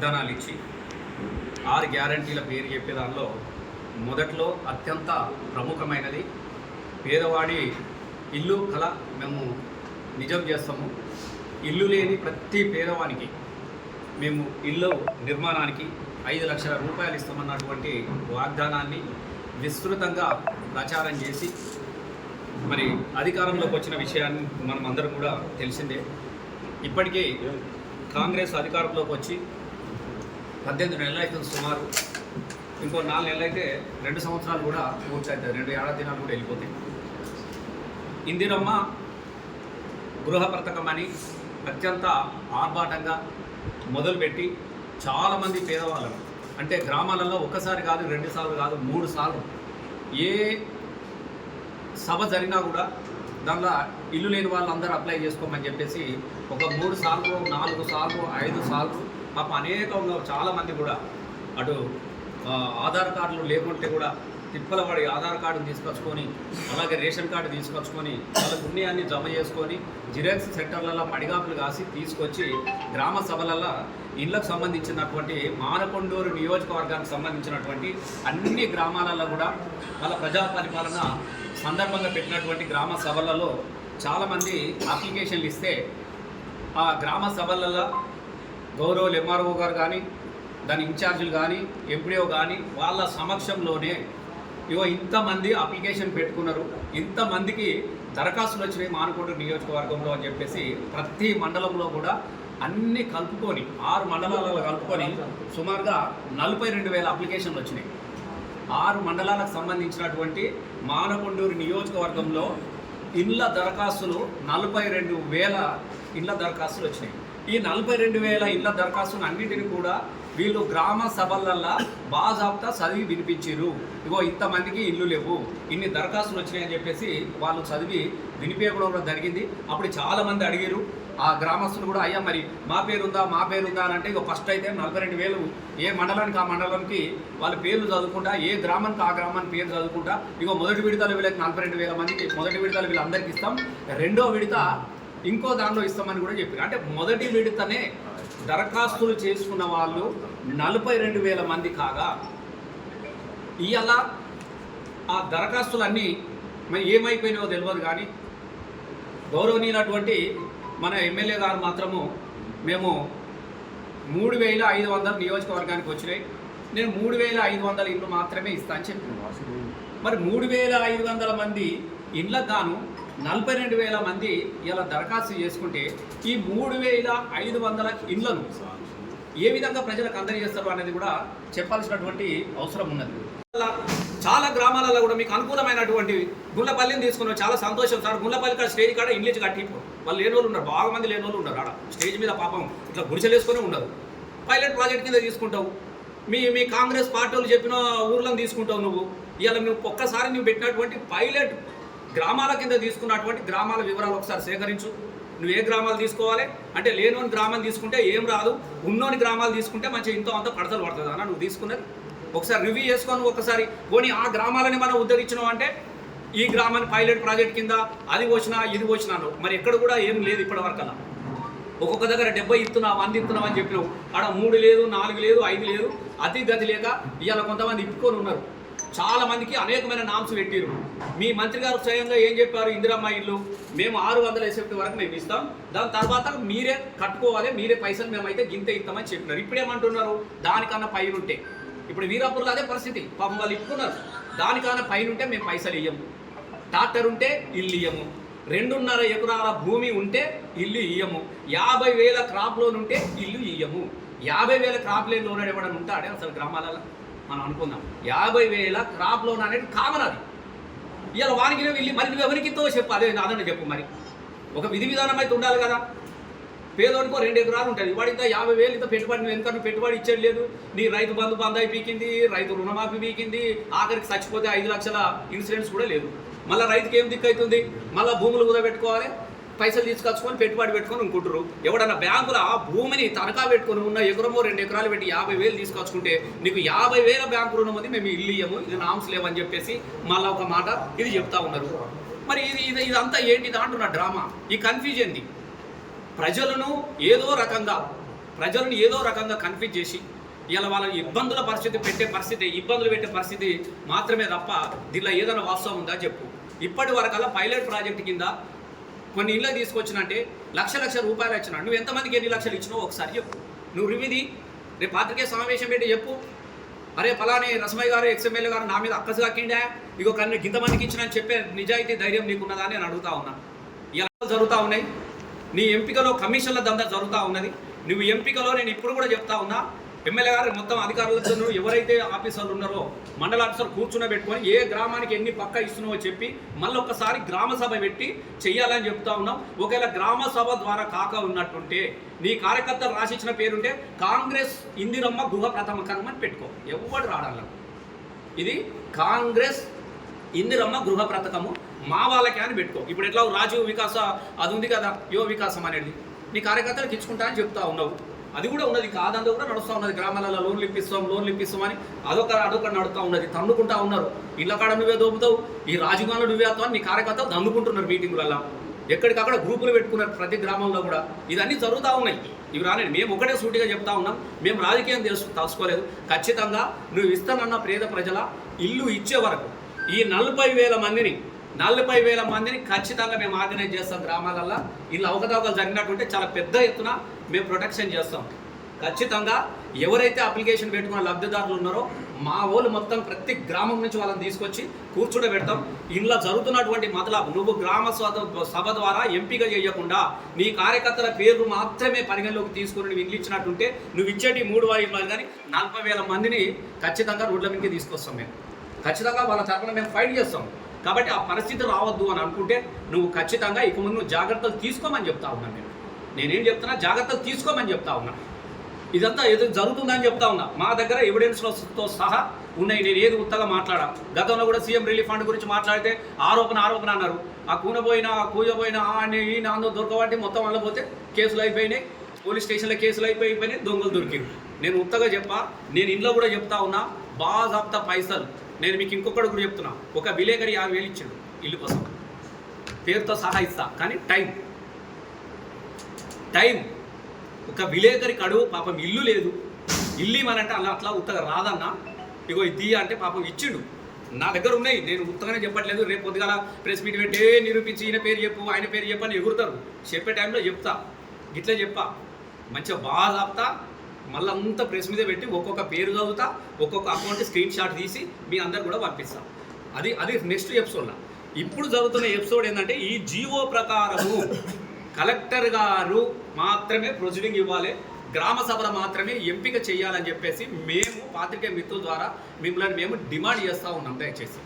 వాగ్దానాలు ఇచ్చి 6 గ్యారంటీల పేరు చెప్పే దానిలో మొదట్లో అత్యంత ప్రముఖమైనది పేదవాడి ఇల్లు కల మేము నిజం చేస్తాము. ఇల్లు లేని ప్రతి పేదవానికి మేము ఇల్లు నిర్మాణానికి 5 లక్షల రూపాయలు ఇస్తామన్నటువంటి వాగ్దానాన్ని విస్తృతంగా ప్రచారం చేసి మరి అధికారంలోకి వచ్చిన విషయాన్ని మనం అందరం కూడా తెలిసిందే. ఇప్పటికీ కాంగ్రెస్ అధికారంలోకి వచ్చి 18 నెలలు అవుతుంది సుమారు. ఇంకో 4 నెలలు అయితే 2 సంవత్సరాలు కూడా పూర్తవుతుంది, 2 ఏడాది దినాలు కూడా వెళ్ళిపోతాయి. ఇందిరమ్మ గృహ పథకం అని అత్యంత ఆర్భాటంగా మొదలుపెట్టి చాలామంది పేదవాళ్ళను అంటే గ్రామాలలో ఒక్కసారి కాదు 2 సార్లు కాదు 3 సార్లు ఏ సభ జరిగినా కూడా దానిలో ఇల్లు లేని వాళ్ళందరూ అప్లై చేసుకోమని చెప్పేసి ఒక 3 సార్లు 4 సార్లు 5 సార్లు పాప అనేకంగా చాలామంది కూడా అటు ఆధార్ కార్డులు లేకుంటే కూడా తిప్పలవాడి ఆధార్ కార్డును తీసుకొచ్చుకొని అలాగే రేషన్ కార్డు తీసుకొచ్చుకొని వాళ్ళ పుణ్యాన్ని జమ చేసుకొని జిరాక్స్ సెంటర్లలో పడిగాపులు కాసి తీసుకొచ్చి గ్రామ సభలలో ఇళ్లకు సంబంధించినటువంటి మానకొండూరు నియోజకవర్గానికి సంబంధించినటువంటి అన్ని గ్రామాలలో కూడా వాళ్ళ ప్రజా పరిపాలన సందర్భంగా పెట్టినటువంటి గ్రామ సభలలో చాలామంది అప్లికేషన్లు ఇస్తే ఆ గ్రామ సభలలో గౌరవులు ఎంఆర్ఓ గారు కానీ దాని ఇన్ఛార్జీలు కానీ ఎంపీడీఓ కానీ వాళ్ళ సమక్షంలోనే ఇంతమంది అప్లికేషన్ పెట్టుకున్నారు, ఇంతమందికి దరఖాస్తులు వచ్చినాయి మానకొండూరు నియోజకవర్గంలో అని చెప్పేసి ప్రతి మండలంలో కూడా అన్నీ కలుపుకొని 6 మండలాలలో కలుపుకొని సుమారుగా 42,000 అప్లికేషన్లు వచ్చినాయి. 6 మండలాలకు సంబంధించినటువంటి మానకొండూరు నియోజకవర్గంలో ఇళ్ల దరఖాస్తులు 42,000 ఇళ్ల దరఖాస్తులు వచ్చినాయి. ఈ 42,000 ఇళ్ల దరఖాస్తులు అన్నింటినీ కూడా వీళ్ళు గ్రామ సభలల్లో బాజాబ్తా చదివి వినిపించారు. ఇంతమందికి ఇల్లు లేవు, ఇన్ని దరఖాస్తులు వచ్చినాయని చెప్పేసి వాళ్ళు చదివి వినిపించడం జరిగింది. అప్పుడు చాలామంది అడిగారు ఆ గ్రామస్తులు కూడా, అయ్యా మరి మా పేరుందా అని అంటే ఫస్ట్ అయితే 42,000 ఏ మండలానికి ఆ మండలానికి వాళ్ళ పేర్లు చదువుకుంటా, ఏ గ్రామానికి ఆ గ్రామానికి పేరు చదువుకుంటా మొదటి విడతల వీళ్ళకి 42,000 మందికి మొదటి విడతలు వీళ్ళందరికీ ఇస్తాం, రెండో విడత ఇంకో దానిలో ఇస్తామని కూడా చెప్పారు. అంటే మొదటి విడతనే దరఖాస్తులు చేసుకున్న వాళ్ళు 42,000 మంది కాగా ఇవాళ ఆ దరఖాస్తులన్నీ మరి ఏమైపోయినాయో తెలియదు. కానీ గౌరవనీయులటువంటి మన ఎమ్మెల్యే గారు మాత్రము మేము 3,500 నియోజకవర్గానికి వచ్చినాయి, నేను 3,500 ఇళ్ళు మాత్రమే ఇస్తా అని చెప్పినాను. మరి 3,500 మంది ఇళ్ళకు గాను 42,000 మంది ఇలా దరఖాస్తు చేసుకుంటే ఈ 3,500 ఇళ్లను ఏ విధంగా ప్రజలకు అందజేస్తారు అనేది కూడా చెప్పాల్సినటువంటి అవసరం ఉన్నది. చాలా గ్రామాలలో కూడా మీకు అనుకూలమైనటువంటి గుండ్లపల్లిని తీసుకున్నారు, చాలా సంతోషం సార్. గుండ్లపల్లి కాడ స్టేజ్ కాడ ఇంగ్లీష్ కట్టిపో వాళ్ళు లేని వాళ్ళు ఉన్నారు, బాగా మంది లేని వాళ్ళు ఉన్నారు. ఆడ స్టేజ్ మీద పాపం ఇట్లా గుడిసెలేసుకొని ఉండరు. పైలట్ ప్రాజెక్ట్ కింద తీసుకుంటావు, మీ కాంగ్రెస్ పార్టీ వాళ్ళు చెప్పిన ఊర్లను తీసుకుంటావు. నువ్వు ఇవాళ నువ్వు ఒక్కసారి నువ్వు పెట్టినటువంటి పైలట్ గ్రామాల కింద తీసుకున్నటువంటి గ్రామాల వివరాలు ఒకసారి సేకరించు. నువ్వు ఏ గ్రామాలు తీసుకోవాలి అంటే లేనోని గ్రామం తీసుకుంటే ఏం రాదు, ఉన్నోని గ్రామాలు తీసుకుంటే మంచిగా ఇంతో అంత పడతలు పడుతుంది అన్న. నువ్వు తీసుకున్నది ఒకసారి రివ్యూ చేసుకొని ఒకసారి పోనీ ఆ గ్రామాలని మనం ఉద్ధరించినావు అంటే ఈ గ్రామాన్ని పైలట్ ప్రాజెక్ట్ కింద అది వచ్చినా ఇది వచ్చినాను. మరి ఎక్కడ కూడా ఏం లేదు ఇప్పటివరకల్లా. ఒక్కొక్క దగ్గర 70 ఇస్తున్నావు 100 ఇస్తున్నావు అని చెప్పినావు, ఆడ 3 లేదు 4 లేదు 5 లేదు, అతి గతి లేక ఇవాళ కొంతమంది ఇప్పుకొని ఉన్నారు. చాలా మందికి అనేకమైన నామ్స్ పెట్టారు. మీ మంత్రి గారు స్వయంగా ఏం చెప్పారు, ఇందిరమ్మ ఇల్లు మేము 600 ఎస్ఎఫ్టీ వరకు మేము ఇస్తాం, దాని తర్వాత మీరే కట్టుకోవాలి, మీరే పైసలు మేమైతే గింత ఇస్తామని చెప్పినారు. ఇప్పుడేమంటున్నారు, దానికన్నా పైన ఉంటే ఇప్పుడు వీరాపూర్లో అదే పరిస్థితి. పాపం వాళ్ళు ఇప్పుకున్నారు, దానికన్నా పైన ఉంటే మేము పైసలు ఇయ్యము, ట్రాక్టర్ ఉంటే ఇల్లు ఇయ్యము, 2.5 ఎకరాల భూమి ఉంటే ఇల్లు ఇయ్యము, 50,000 క్రాప్ లోన్ ఉంటే ఇల్లు ఇయ్యము. 50,000 క్రాప్ లోన్ ఇవ్వడం ఉంటాడే అసలు గ్రామాలలో మనం అనుకుందాం. 50,000 క్రాప్ లోన్ అనేది కామన్. అది ఇవాళ వానికి వెళ్ళి మరి నువ్వు ఎవరికితో చెప్పు, అదే అదని చెప్పు. మరి ఒక విధి విధానం అయితే ఉండాలి కదా. పేదోడికో 2 ఎకరాలు ఉంటుంది, వాడితో 50,000 ఇంత పెట్టుబడి, నువ్వు ఎందుకంటే పెట్టుబడి ఇచ్చేది లేదు. నీ రైతు బంధాయి పీకింది, రైతు రుణమాఫీ పీకింది, ఆఖరికి చచ్చిపోతే 5 లక్షల ఇన్సూరెన్స్ కూడా లేదు. మళ్ళీ రైతుకి ఏం దిక్కు అవుతుంది, మళ్ళీ భూములు కూడా పెట్టుకోవాలి, పైసలు తీసుకొచ్చుకొని పెట్టుబడి పెట్టుకొని అనుకుంటారు. ఎవడన్నా బ్యాంకులో ఆ భూమిని తనఖా పెట్టుకొని ఉన్న ఎకరమో 2 ఎకరాలు పెట్టి 50,000 తీసుకొచ్చుకుంటే నీకు 50,000 బ్యాంకు రుణం ఉంది, మేము ఇల్లు ఇయ్యము, ఇది నామ్స్ లేవని చెప్పేసి మళ్ళీ ఒక మాట ఇది చెప్తా ఉన్నారు. మరి ఇదంతా ఏంటిది అంటున్న డ్రామా, ఈ కన్ఫ్యూజన్ది ప్రజలను ఏదో రకంగా ప్రజలను ఏదో రకంగా కన్ఫ్యూజ్ చేసి ఇలా వాళ్ళ ఇబ్బందులు పెట్టే పరిస్థితి మాత్రమే తప్ప దీనిలో ఏదైనా వాస్తవం ఉందా చెప్పు. ఇప్పటి వరకల్లా పైలట్ ప్రాజెక్ట్ కింద కొన్ని ఇళ్ళ తీసుకొచ్చినంటే లక్ష రూపాయలు ఇచ్చినా నువ్వు ఎంతమందికి ఎన్ని లక్షలు ఇచ్చినావు ఒకసారి చెప్పు. నువ్వు రివిది రేపు పాత్రికే సమావేశం పెట్టి చెప్పు. అరే ఫలాని రసమయ్య గారు ఎక్స్ఎమ్మెల్యే గారు నా మీద అక్కసు కాకిండా ఇగో కన్నీ ఇంతమందికి ఇచ్చిన అని చెప్పే నిజాయితీ ధైర్యం నీకున్నదా అని నేను అడుగుతా ఉన్నా. ఇలా జరుగుతూ ఉన్నాయి. నీ ఎంపికలో కమిషన్ల దందా జరుగుతూ ఉన్నది. నువ్వు ఎంపికలో నేను ఇప్పుడు కూడా చెప్తా ఉన్నా, ఎమ్మెల్యే గారు మొత్తం అధికారులతో ఎవరైతే ఆఫీసర్లు ఉన్నారో మండల ఆఫీసర్ కూర్చున్నబెట్టుకొని ఏ గ్రామానికి ఎన్ని పక్క ఇస్తున్నావో చెప్పి మళ్ళీ ఒక్కసారి గ్రామ సభ పెట్టి చెయ్యాలని చెప్తా ఉన్నాం. ఒకవేళ గ్రామ సభ ద్వారా కాక ఉన్నట్టుంటే నీ కార్యకర్తలు రాసిచ్చిన పేరుంటే కాంగ్రెస్ ఇందిరమ్మ గృహ ప్రథమ కర్మ అని పెట్టుకో. ఎవడు రాడాల ఇది కాంగ్రెస్ ఇందిరమ్మ గృహ పథకము మా వాళ్ళకే అని పెట్టుకో. ఇప్పుడు ఎట్లా రాజీవ్ వికాస అది ఉంది కదా, యువ వికాసం అనేది నీ కార్యకర్తలకు ఇచ్చుకుంటా అని చెప్తా ఉన్నావు. అది కూడా ఉన్నది కాదంతా కూడా నడుస్తూ ఉన్నది. గ్రామాలలో లోన్లు ఇప్పిస్తామని అదొక నడుస్తూ ఉన్నది. తన్నుకుంటా ఉన్నారు. ఇళ్ళ కాడ నువ్వే దోపుతావు, ఈ రాజకీయాల్లో నువ్వే అవుతావు నీ కార్యకర్తలు తన్నుకుంటున్నారు. మీటింగులలో ఎక్కడికక్కడ గ్రూపులు పెట్టుకున్నారు ప్రతి గ్రామంలో కూడా. ఇదన్నీ జరుగుతూ ఉన్నాయి. ఇవి రాలేదు. మేము ఒకటే సూటిగా చెప్తా ఉన్నాం, మేము రాజకీయం తెలుసుకోలేదు. ఖచ్చితంగా నువ్వు ఇస్తానన్న పేద ప్రజల ఇల్లు ఇచ్చే వరకు ఈ 40,000 మందిని ఖచ్చితంగా మేము ఆర్గనైజ్ చేస్తాం. గ్రామాలల్లో ఇల్లు అవకతవకలు జరిగినట్టుంటే చాలా పెద్ద ఎత్తున మేము ప్రొటెక్షన్ చేస్తాం. ఖచ్చితంగా ఎవరైతే అప్లికేషన్ పెట్టుకున్న లబ్ధిదారులు ఉన్నారో మా వాళ్ళు మొత్తం ప్రతి గ్రామం నుంచి వాళ్ళని తీసుకొచ్చి కూర్చుండబెడతాం. ఇంట్లో జరుగుతున్నటువంటి మతలబు నువ్వు గ్రామ సభ ద్వారా ఎంపిక చేయకుండా నీ కార్యకర్తల పేర్లు మాత్రమే పరిగణలోకి తీసుకుని నువ్వు ఇల్లు ఇచ్చినట్టుంటే నువ్వు ఇచ్చేటి 3 వాయిదాలు కానీ 40,000 మందిని ఖచ్చితంగా రోడ్ల మీదకి తీసుకొస్తాం. మేము ఖచ్చితంగా వాళ్ళ తరఫున మేము ఫైట్ చేస్తాం. కాబట్టి ఆ పరిస్థితి రావద్దు అని అనుకుంటే నువ్వు ఖచ్చితంగా ఇక ముందు జాగ్రత్తలు తీసుకోమని చెప్తా ఉన్నాను. నేనేం చెప్తున్నా, జాగ్రత్తలు తీసుకోమని చెప్తా ఉన్నా. ఇదంతా ఏదో జరుగుతుందని చెప్తా ఉన్నా. మా దగ్గర ఎవిడెన్స్లతో సహా ఉన్నాయి. నేను ఏది ఉత్తగా మాట్లాడా. గతంలో కూడా సీఎం రిలీఫ్ ఫండ్ గురించి మాట్లాడితే ఆరోపణ అన్నారు. ఆ కూజపోయిన ఈయన అందరూ దొరకబట్టి మొత్తం వల్ల పోతే కేసులు అయిపోయినాయి. పోలీస్ స్టేషన్లో కేసులు అయిపోయినాయి. దొంగలు దొరికింది. నేను ఉత్తగా చెప్పా. నేను ఇంట్లో కూడా చెప్తా ఉన్నా, బాజాప్తా పైసలు. నేను మీకు ఇంకొకటి కూడా చెప్తున్నా, ఒక విలేకరి 50,000 ఇచ్చాడు ఇల్లు కోసం, పేరుతో సహా ఇస్తా. కానీ టైం ఒక విలేకరి కడువు పాపం ఇల్లు లేదు, ఇల్లు ఇవ్వనంటే అట్లా ఉత్తగా రాదన్నా. ఇగో ఇది అంటే పాపం ఇచ్చిండు. నా దగ్గర ఉన్నాయి. నేను ఉత్తగానే చెప్పట్లేదు. రేపు పొద్దుగాల ప్రెస్ మీట్ పెట్టి నిరూపించి ఈయన పేరు చెప్పు ఆయన పేరు చెప్పు అని ఎగురుతారు. చెప్పే టైంలో చెప్తా, గిట్లా చెప్పా, మంచిగా బాగా చెప్తా. మళ్ళీ అంతా ప్రెస్ మీద పెట్టి ఒక్కొక్క పేరు చదువుతా, ఒక్కొక్క అకౌంట్ స్క్రీన్ షాట్ తీసి మీ అందరు కూడా పంపిస్తాం. అది నెక్స్ట్ ఎపిసోడ్లో. ఇప్పుడు జరుగుతున్న ఎపిసోడ్ ఏంటంటే ఈ జీవో ప్రకారము కలెక్టర్ గారు మాత్రమే ప్రొసీడింగ్ ఇవ్వాలి, గ్రామ సభలు మాత్రమే ఎంపిక చేయాలని చెప్పేసి మేము పాత్రికేయ మిత్రుల ద్వారా మిమ్మల్ని మేము డిమాండ్ చేస్తూ ఉన్నాం. దయచేసి